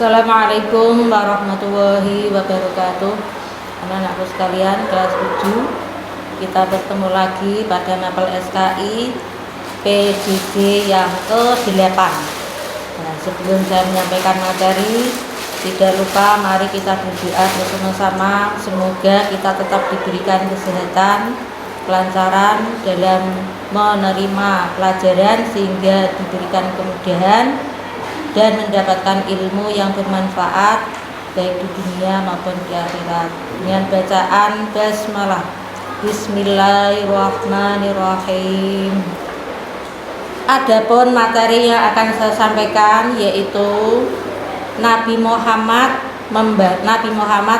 Assalamualaikum warahmatullahi wabarakatuh. Anak-anakku sekalian, kelas 7, kita bertemu lagi pada mapel SKI PJJ yang ke-8. Nah, sebelum saya menyampaikan materi, tidak lupa mari kita berdoa bersama-sama. Semoga kita tetap diberikan kesehatan, kelancaran dalam menerima pelajaran sehingga diberikan kemudahan dan mendapatkan ilmu yang bermanfaat baik di dunia maupun di akhirat. Dengan bacaan basmalah. Bismillahirrahmanirrahim. Adapun materi yang akan saya sampaikan yaitu Nabi Muhammad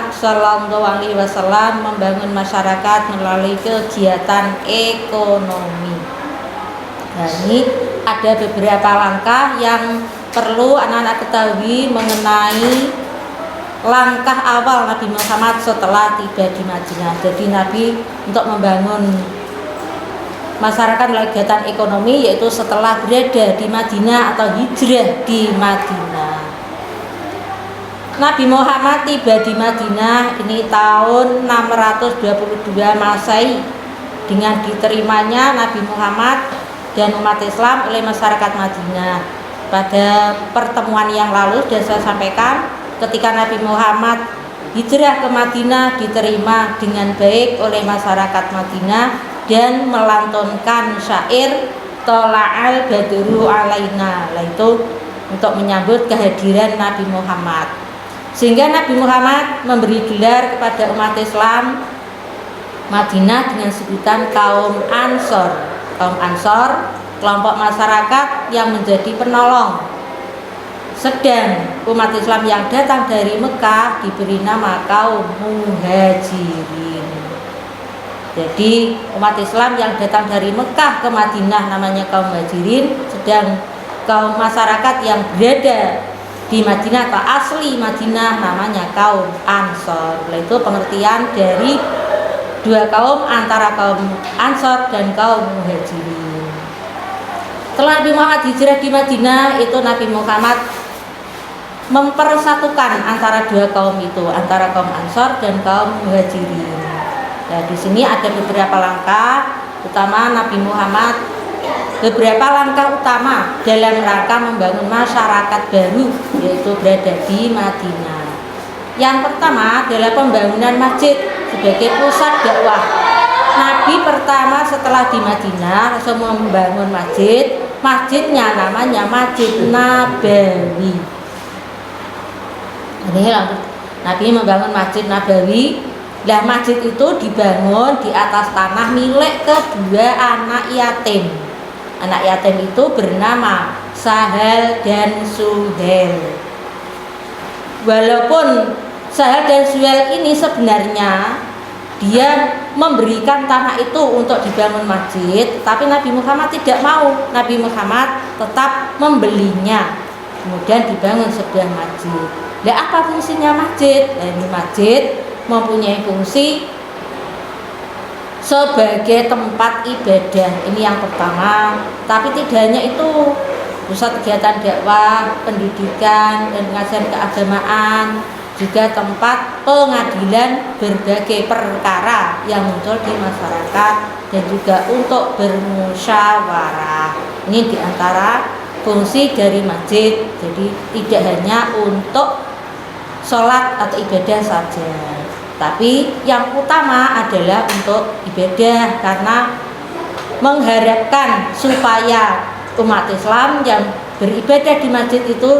Shallallahu Alaihi Wasallam membangun masyarakat melalui kegiatan ekonomi. Nah, ini ada beberapa langkah yang perlu anak-anak ketahui mengenai langkah awal Nabi Muhammad setelah tiba di Madinah. Jadi Nabi untuk membangun masyarakat melalui kegiatan ekonomi yaitu setelah berada di Madinah atau hijrah di Madinah. Nabi Muhammad tiba di Madinah ini tahun 622 Masehi dengan diterimanya Nabi Muhammad dan umat Islam oleh masyarakat Madinah. Pada pertemuan yang lalu sudah saya sampaikan ketika Nabi Muhammad hijrah ke Madinah diterima dengan baik oleh masyarakat Madinah dan melantunkan syair Tola'al Badru Alaina, yaitu untuk menyambut kehadiran Nabi Muhammad. Sehingga Nabi Muhammad memberi gelar kepada umat Islam Madinah dengan sebutan kaum Ansor. Kaum Ansor, kelompok masyarakat yang menjadi penolong. Sedang umat Islam yang datang dari Mekah diberi nama kaum Muhajirin. Jadi umat Islam yang datang dari Mekah ke Madinah namanya kaum Muhajirin, sedang kaum masyarakat yang berada di Madinah atau asli Madinah namanya kaum Ansor. Itu pengertian dari dua kaum antara kaum Ansor dan kaum Muhajirin. Setelah Nabi Muhammad hijrah di Madinah, itu Nabi Muhammad mempersatukan antara dua kaum itu, antara kaum Ansor dan kaum Muhajirin. Nah, di sini ada beberapa langkah utama Nabi Muhammad, beberapa langkah utama dalam rangka membangun masyarakat baru, yaitu berada di Madinah. Yang pertama adalah pembangunan masjid sebagai pusat dakwah. Nabi pertama setelah di Madinah langsung membangun masjid. Masjidnya namanya Masjid Nabawi. Ini Nabi membangun Masjid Nabawi. Nah, masjid itu dibangun di atas tanah milik kedua anak yatim. Anak yatim itu bernama Sahal dan Suhail. Walaupun Sahal dan Suhail ini sebenarnya dia memberikan tanah itu untuk dibangun masjid, tapi Nabi Muhammad tidak mau. Nabi Muhammad tetap membelinya, kemudian dibangun sebuah masjid. Nah, apa fungsinya masjid? Nah, ini masjid mempunyai fungsi sebagai tempat ibadah. Ini yang pertama. Tapi tidak hanya itu, pusat kegiatan dakwah, pendidikan, dan pengajian keagamaan, juga tempat pengadilan berbagai perkara yang muncul di masyarakat dan juga untuk bermusyawarah. Ini diantara fungsi dari masjid. Jadi tidak hanya untuk sholat atau ibadah saja, tapi yang utama adalah untuk ibadah, karena mengharapkan supaya umat Islam yang beribadah di masjid itu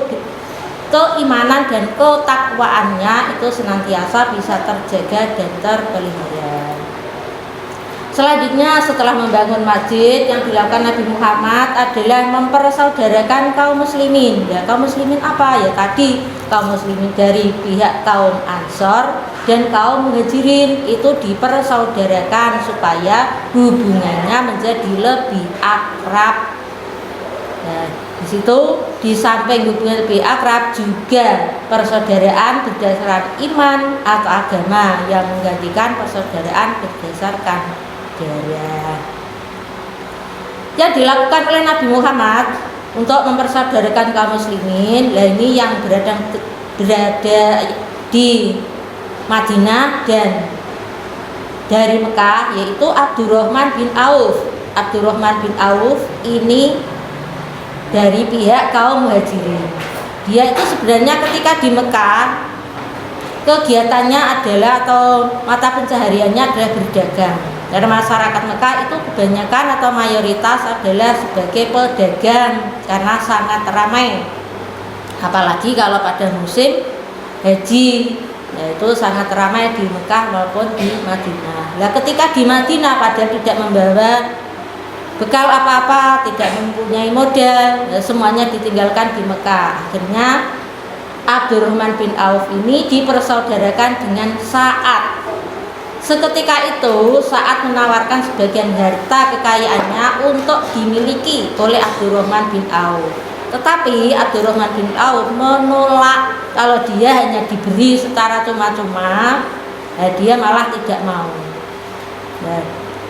keimanan dan ketakwaannya itu senantiasa bisa terjaga dan terpelihara. Selanjutnya setelah membangun masjid, yang dilakukan Nabi Muhammad adalah mempersaudarakan kaum muslimin. Ya, kaum muslimin apa? Ya tadi kaum muslimin dari pihak kaum Ansor dan kaum Muhajirin itu dipersaudarakan supaya hubungannya menjadi lebih akrab. Nah, di situ di samping hubungan lebih akrab juga persaudaraan berdasarkan iman atau agama yang menggantikan persaudaraan berdasarkan darah. Yang dilakukan oleh Nabi Muhammad untuk mempersaudarakan kaum muslimin, lah ini yang berada berada di Madinah dan dari Mekah, yaitu Abdurrahman bin Auf. Abdurrahman bin Auf ini dari pihak kaum Muhajirin. Dia itu sebenarnya ketika di Mekah kegiatannya adalah atau mata pencahariannya adalah berdagang. Karena masyarakat Mekah itu kebanyakan atau mayoritas adalah sebagai pedagang karena sangat ramai. Apalagi kalau pada musim haji, itu sangat ramai di Mekah maupun di Madinah. Nah, ketika di Madinah padahal tidak membawa bekal apa-apa, tidak mempunyai modal, semuanya ditinggalkan di Mekah. Akhirnya Abdurrahman bin Auf ini dipersaudarakan dengan Sa'ad. Seketika itu Sa'ad menawarkan sebagian harta kekayaannya untuk dimiliki oleh Abdurrahman bin Auf. Tetapi Abdurrahman bin Auf menolak. Kalau dia hanya diberi secara cuma-cuma, dia malah tidak mau.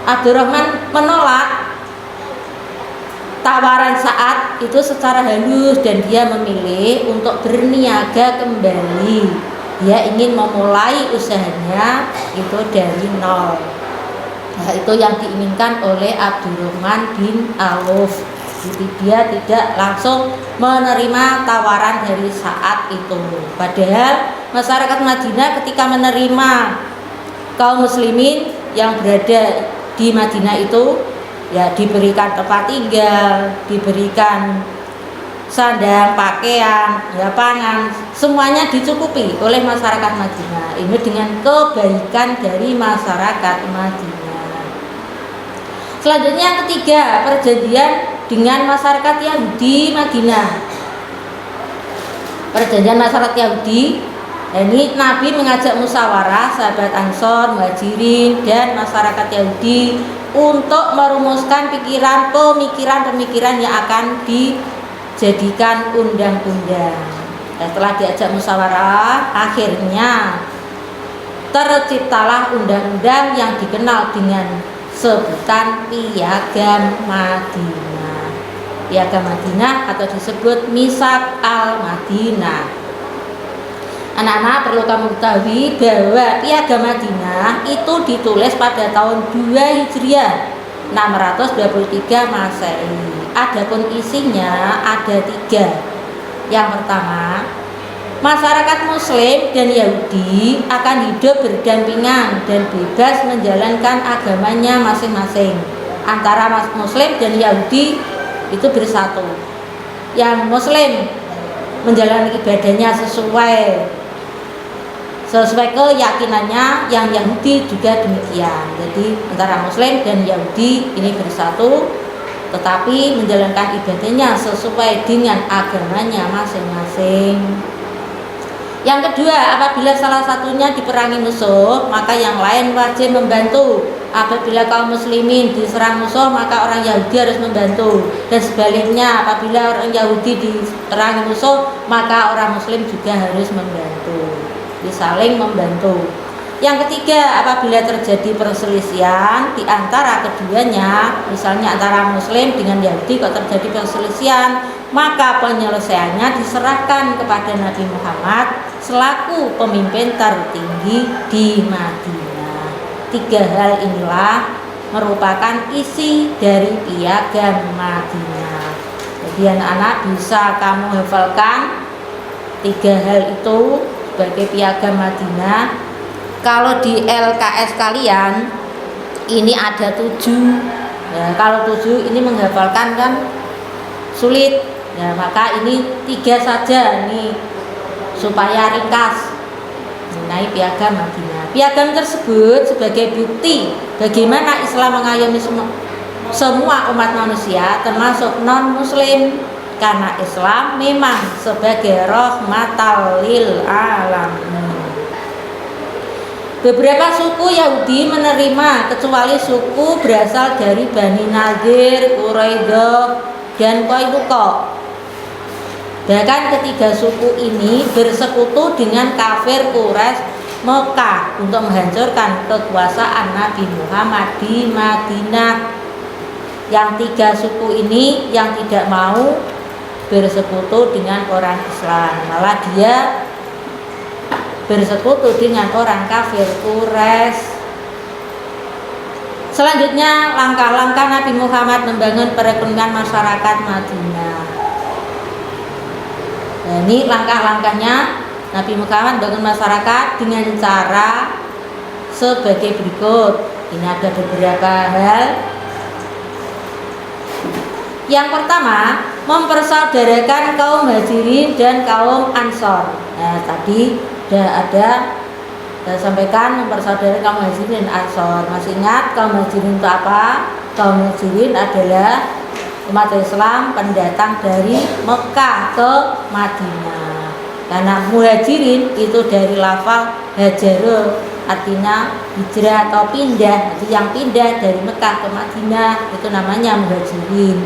Abdurrahman menolak tawaran Sa'ad itu secara halus dan dia memilih untuk berniaga kembali. Dia ingin memulai usahanya itu dari nol. Nah, itu yang diinginkan oleh Abdurrahman bin Auf. Jadi dia tidak langsung menerima tawaran dari Sa'ad itu. Padahal masyarakat Madinah ketika menerima kaum muslimin yang berada di Madinah itu, ya diberikan tempat tinggal, diberikan sandang, pakaian, ya pangan, semuanya dicukupi oleh masyarakat Madinah. Ini dengan kebaikan dari masyarakat Madinah. Selanjutnya yang ketiga, perjanjian dengan masyarakat Yahudi Madinah. Perjanjian masyarakat Yahudi, ini Nabi mengajak musyawarah sahabat Ansor, Muhajirin dan masyarakat Yahudi untuk merumuskan pemikiran yang akan dijadikan undang-undang. Setelah diajak musyawarah, akhirnya terciptalah undang-undang yang dikenal dengan sebutan Piagam Madinah. Piagam Madinah atau disebut Mitsaq al-Madinah. Anak-anak perlu kamu ketahui bahwa Piagam Madinah itu ditulis pada tahun 2 Hijriah 623 Masehi. Adapun isinya ada 3. Yang pertama, masyarakat Muslim dan Yahudi akan hidup berdampingan dan bebas menjalankan agamanya masing-masing. Antara Muslim dan Yahudi itu bersatu. Yang Muslim menjalani ibadahnya sesuai keyakinannya, yang Yahudi juga demikian. Jadi antara Muslim dan Yahudi ini bersatu, tetapi menjalankan ibadahnya sesuai dengan agamanya masing-masing. Yang kedua, apabila salah satunya diperangi musuh, maka yang lain wajib membantu. Apabila kaum muslimin diserang musuh, maka orang Yahudi harus membantu. Dan sebaliknya, apabila orang Yahudi diperangi musuh, maka orang muslim juga harus membantu. Saling membantu. Yang ketiga, apabila terjadi perselisihan di antara keduanya, misalnya antara Muslim dengan Yahudi kok terjadi perselisihan, maka penyelesaiannya diserahkan kepada Nabi Muhammad selaku pemimpin tertinggi di Madinah. 3 hal inilah merupakan isi dari Piagam Madinah. Jadi anak-anak bisa kamu hafalkan 3 hal itu sebagai Piagam Madinah. Kalau di LKS kalian ini ada 7. Ya, kalau 7 ini menghafalkan kan sulit. Ya, maka ini 3 saja nih supaya ringkas mengenai Piagam Madinah. Piagam tersebut sebagai bukti bagaimana Islam mengayomi semua umat manusia termasuk non-muslim, karena Islam memang sebagai rahmatal lil alamin. Beberapa suku Yahudi menerima kecuali suku berasal dari Bani Nadir, Quraidah, dan Qainuqa. Bahkan ketiga suku ini bersekutu dengan kafir Quraisy Mekah untuk menghancurkan kekuasaan Nabi Muhammad di Madinah. Yang 3 suku ini yang tidak mau bersekutu dengan orang Islam, malah dia bersekutu dengan orang kafir Quraisy. Selanjutnya langkah-langkah Nabi Muhammad membangun perekonomian masyarakat Madinah. Nah, ini langkah-langkahnya Nabi Muhammad membangun masyarakat dengan cara sebagai berikut. Ini ada beberapa hal. Yang pertama, mempersaudarakan kaum Muhajirin dan kaum Ansor. Nah, tadi sudah ada saya sampaikan mempersaudarakan kaum Muhajirin dan Ansor. Masih ingat kaum Muhajirin itu apa? Kaum Muhajirin adalah umat Islam pendatang dari Mekah ke Madinah. Karena Muhajirin itu dari lafal hajaru, artinya hijrah atau pindah. Jadi yang pindah dari Mekah ke Madinah itu namanya Muhajirin.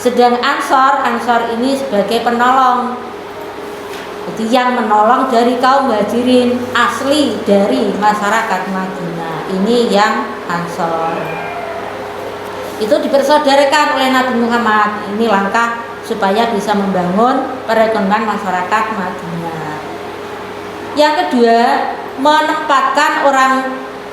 Sedang Ansor ini sebagai penolong. Jadi yang menolong dari kaum Muhajirin asli dari masyarakat Madinah. Ini yang Ansor. Itu dipersaudarakan oleh Nabi Muhammad. Ini langkah supaya bisa membangun perekonomian masyarakat Madinah. Yang kedua, menempatkan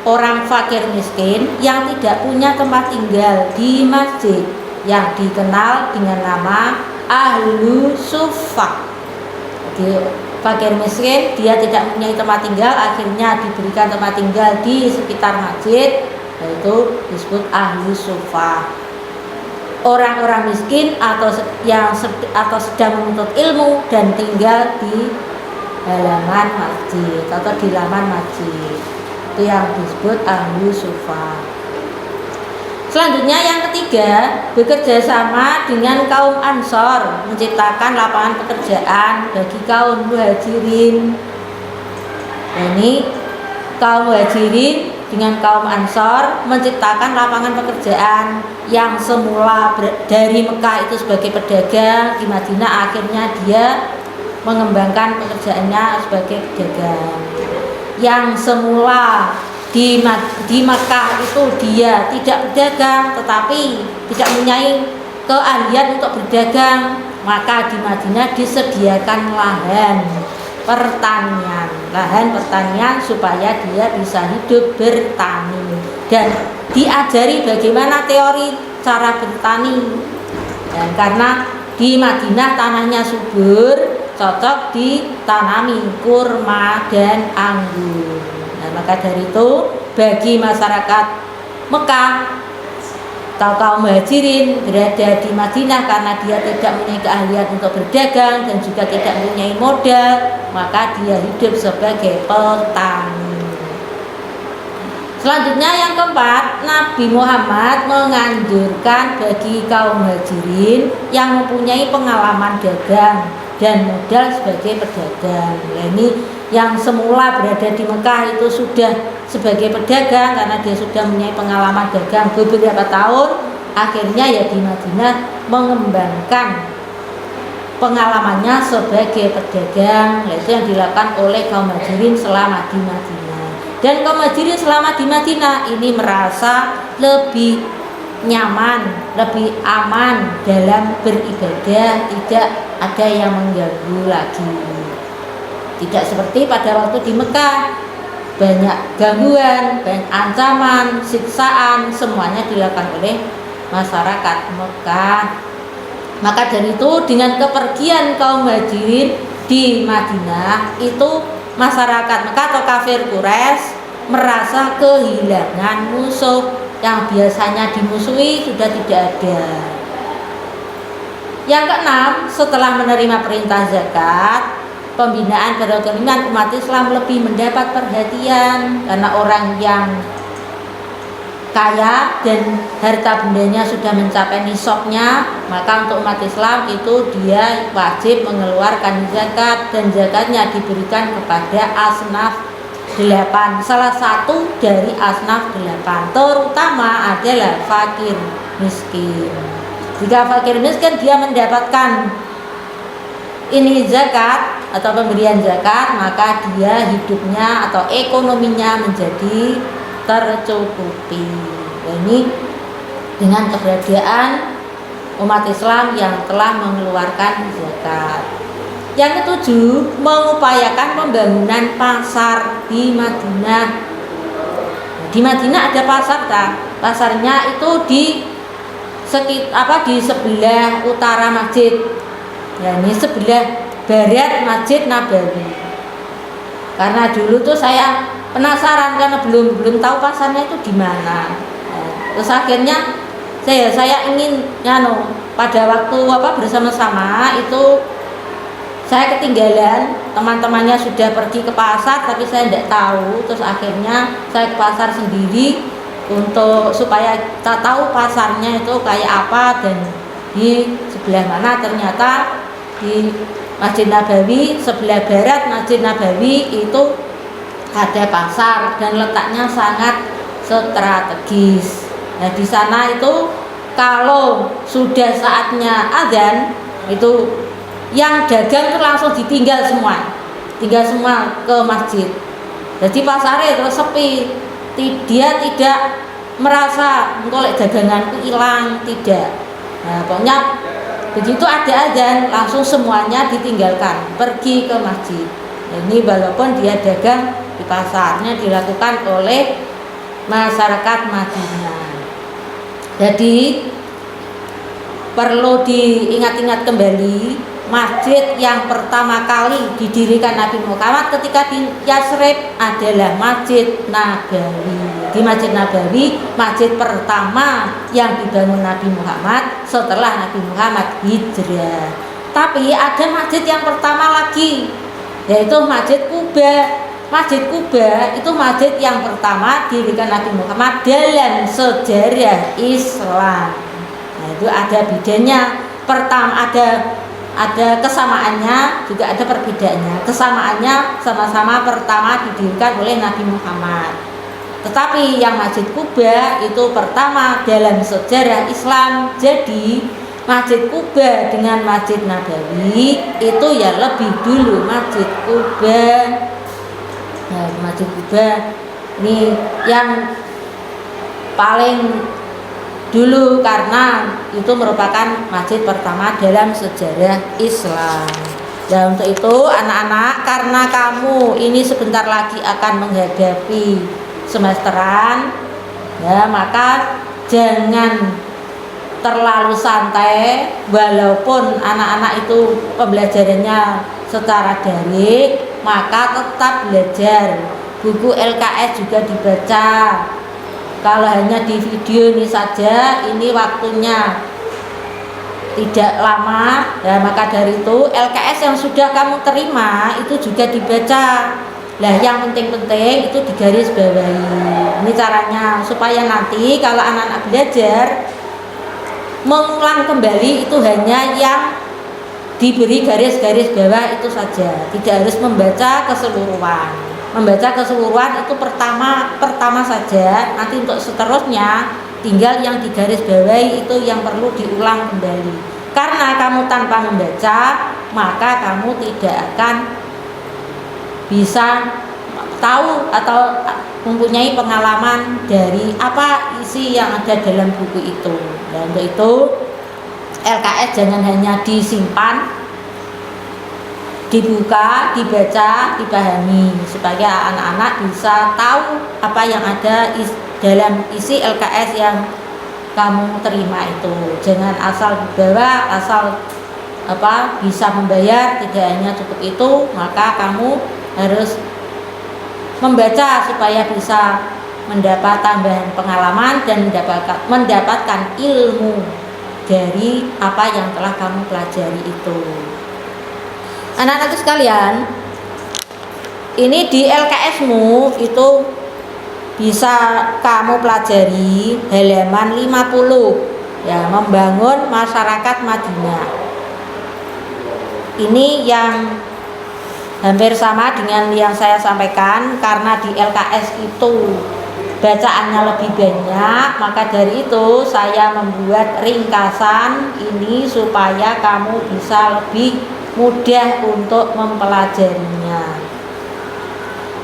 orang fakir miskin yang tidak punya tempat tinggal di masjid yang dikenal dengan nama Ahlu Suffah. Jadi fakir miskin dia tidak mempunyai tempat tinggal, akhirnya diberikan tempat tinggal di sekitar masjid, yaitu disebut Ahlu Suffah. Orang-orang miskin atau sedang menuntut ilmu dan tinggal di halaman masjid atau di laman masjid, itu yang disebut Ahlu Suffah. Selanjutnya yang ketiga, bekerja sama dengan kaum Ansor menciptakan lapangan pekerjaan bagi kaum Muhajirin. Nah, ini kaum Muhajirin dengan kaum Ansor menciptakan lapangan pekerjaan yang semula dari Mekah itu sebagai pedagang di Madinah, akhirnya dia mengembangkan pekerjaannya sebagai pedagang. Yang semula di Makkah itu dia tidak berdagang, tetapi tidak mempunyai keahlian untuk berdagang, maka di Madinah disediakan lahan pertanian supaya dia bisa hidup bertani dan diajari bagaimana teori cara bertani. Dan karena di Madinah tanahnya subur, cocok ditanami kurma dan anggur. Nah, maka dari itu bagi masyarakat Mekah atau kaum Muhajirin berada di Madinah karena dia tidak mempunyai keahlian untuk berdagang dan juga tidak mempunyai modal, maka dia hidup sebagai petani. Selanjutnya yang keempat, Nabi Muhammad menganjurkan bagi kaum Muhajirin yang mempunyai pengalaman dagang dan modal sebagai pedagang. Nah, ini yang semula berada di Mekah itu sudah sebagai pedagang karena dia sudah mempunyai pengalaman dagang beberapa tahun, akhirnya ya di Madinah mengembangkan pengalamannya sebagai pedagang. Nah, itu yang dilakukan oleh kaum Muhajirin selama di Madinah. Dan kaum Muhajirin selama di Madinah ini merasa lebih nyaman, lebih aman dalam beribadah, tidak ada yang mengganggu lagi. Tidak seperti pada waktu di Mekah, banyak gangguan, banyak ancaman, siksaan, semuanya dilakukan oleh masyarakat Mekah. Maka dari itu dengan kepergian kaum Muhajirin di Madinah, itu masyarakat Mekah atau kafir Quraisy merasa kehilangan musuh yang biasanya dimusuhi sudah tidak ada. Yang keenam, setelah menerima perintah zakat, pembinaan perekonomian umat Islam lebih mendapat perhatian karena orang yang kaya dan harta bendanya sudah mencapai nisabnya, maka untuk umat Islam itu dia wajib mengeluarkan zakat, dan zakatnya diberikan kepada asnaf 8. Salah satu dari asnaf 8 terutama adalah fakir miskin. Jika fakir miskin dia mendapatkan ini zakat atau pemberian zakat, maka dia hidupnya atau ekonominya menjadi tercukupi. Ini dengan keberadaan umat Islam yang telah mengeluarkan zakat. Yang ketujuh, mengupayakan pembangunan pasar di Madinah. Di Madinah ada pasar, tak? Pasarnya itu di sebelah utara masjid. Ya, ini sebelah barat Masjid Nabawi. Karena dulu tuh saya penasaran karena belum tahu pasarnya itu di mana. Terus akhirnya saya ingin pada waktu bersama-sama itu saya ketinggalan, teman-temannya sudah pergi ke pasar tapi saya tidak tahu. Terus akhirnya saya ke pasar sendiri supaya kita tahu pasarnya itu kayak apa dan di sebelah mana. Ternyata di Masjid Nabawi, sebelah barat Masjid Nabawi itu ada pasar dan letaknya sangat strategis. Nah, di sana itu kalau sudah saatnya azan itu yang dagang itu langsung tinggal semua ke masjid. Jadi pasarnya terus sepi. Dia tidak merasa engkau daganganku hilang, tidak. Nah, pokoknya begitu ada azan langsung semuanya ditinggalkan, pergi ke masjid. Nah, ini walaupun dia dagang di pasarnya dilakukan oleh masyarakat Madinah. Jadi perlu diingat-ingat kembali, masjid yang pertama kali didirikan Nabi Muhammad ketika di Yasrib adalah Masjid Nabawi. Di Masjid Nabawi, masjid pertama yang dibangun Nabi Muhammad setelah Nabi Muhammad hijrah. Tapi ada masjid yang pertama lagi, yaitu Masjid Kuba. Masjid Kuba itu masjid yang pertama didirikan Nabi Muhammad dalam sejarah Islam. Nah, itu ada bedanya. Pertama ada kesamaannya, juga ada perbedaannya. Kesamaannya sama-sama pertama didirikan oleh Nabi Muhammad. Tetapi yang Masjid Kuba itu pertama dalam sejarah Islam. Jadi Masjid Kuba dengan Masjid Nabawi itu ya lebih dulu Masjid Kuba. Nah, Masjid Kuba ini yang paling dulu karena itu merupakan masjid pertama dalam sejarah Islam. Dan untuk itu anak-anak, karena kamu ini sebentar lagi akan menghadapi semesteran, ya maka jangan terlalu santai. Walaupun anak-anak itu pembelajarannya secara daring, maka tetap belajar. Buku LKS juga dibaca. Kalau hanya di video ini saja, ini waktunya tidak lama, ya maka dari itu LKS yang sudah kamu terima itu juga dibaca. Lah yang penting-penting itu digaris bawahi. Ini caranya supaya nanti kalau anak-anak belajar mengulang kembali itu hanya yang diberi garis-garis bawah itu saja, tidak harus membaca keseluruhan. Membaca keseluruhan itu pertama saja, nanti untuk seterusnya tinggal yang digaris bawahi itu yang perlu diulang kembali. Karena kamu tanpa membaca, maka kamu tidak akan bisa tahu atau mempunyai pengalaman dari apa isi yang ada dalam buku itu. Dan untuk itu LKS jangan hanya disimpan, dibuka, dibaca, dipahami supaya anak-anak bisa tahu apa yang ada dalam isi LKS yang kamu terima itu. Jangan asal dibawa, asal bisa membayar, tidak hanya cukup itu, maka kamu harus membaca supaya bisa mendapat tambahan pengalaman dan mendapatkan ilmu dari apa yang telah kamu pelajari itu. Anak-anak sekalian, ini di LKS-mu itu bisa kamu pelajari halaman 50 ya, membangun masyarakat Madinah. Ini yang hampir sama dengan yang saya sampaikan, karena di LKS itu bacaannya lebih banyak, maka dari itu saya membuat ringkasan ini supaya kamu bisa lebih mudah untuk mempelajarinya.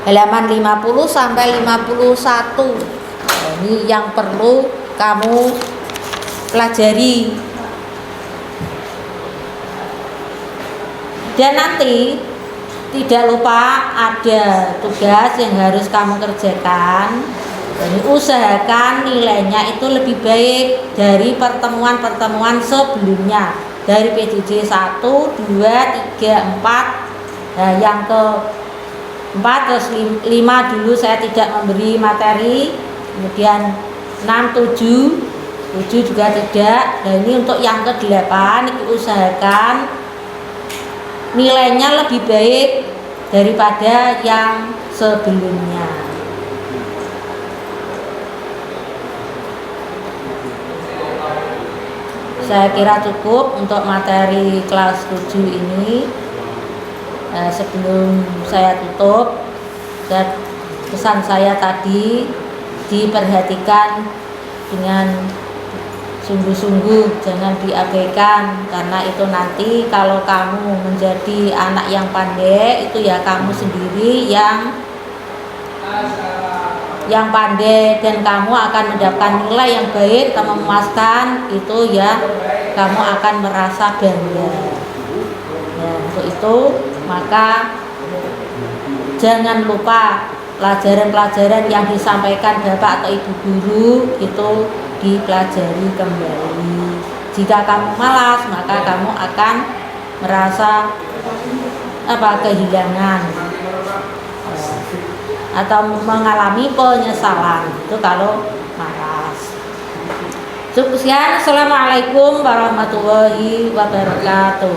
Halaman 50 sampai 51. Nah, ini yang perlu kamu pelajari. Dan nanti tidak lupa ada tugas yang harus kamu kerjakan. Jadi usahakan nilainya itu lebih baik dari pertemuan-pertemuan sebelumnya, dari PJJ 1, 2, 3, 4. Nah, yang ke 4 terus 5 dulu saya tidak memberi materi, kemudian 6, 7 juga tidak. Dan ini untuk yang ke-8 usahakan nilainya lebih baik daripada yang sebelumnya. Saya kira cukup untuk materi kelas 7 ini. Sebelum saya tutup, dan pesan saya tadi diperhatikan dengan sungguh-sungguh, jangan diabaikan, karena itu nanti kalau kamu menjadi anak yang pandai, itu ya kamu sendiri yang pandai, dan kamu akan mendapatkan nilai yang baik atau memuaskan, itu ya kamu akan merasa bangga. Nah, untuk itu maka jangan lupa pelajaran-pelajaran yang disampaikan Bapak atau Ibu guru itu dipelajari kembali. Jika kamu malas, maka kamu akan merasa kehilangan atau mengalami penyesalan itu kalau malas. Cukup sekian. Assalamualaikum warahmatullahi wabarakatuh.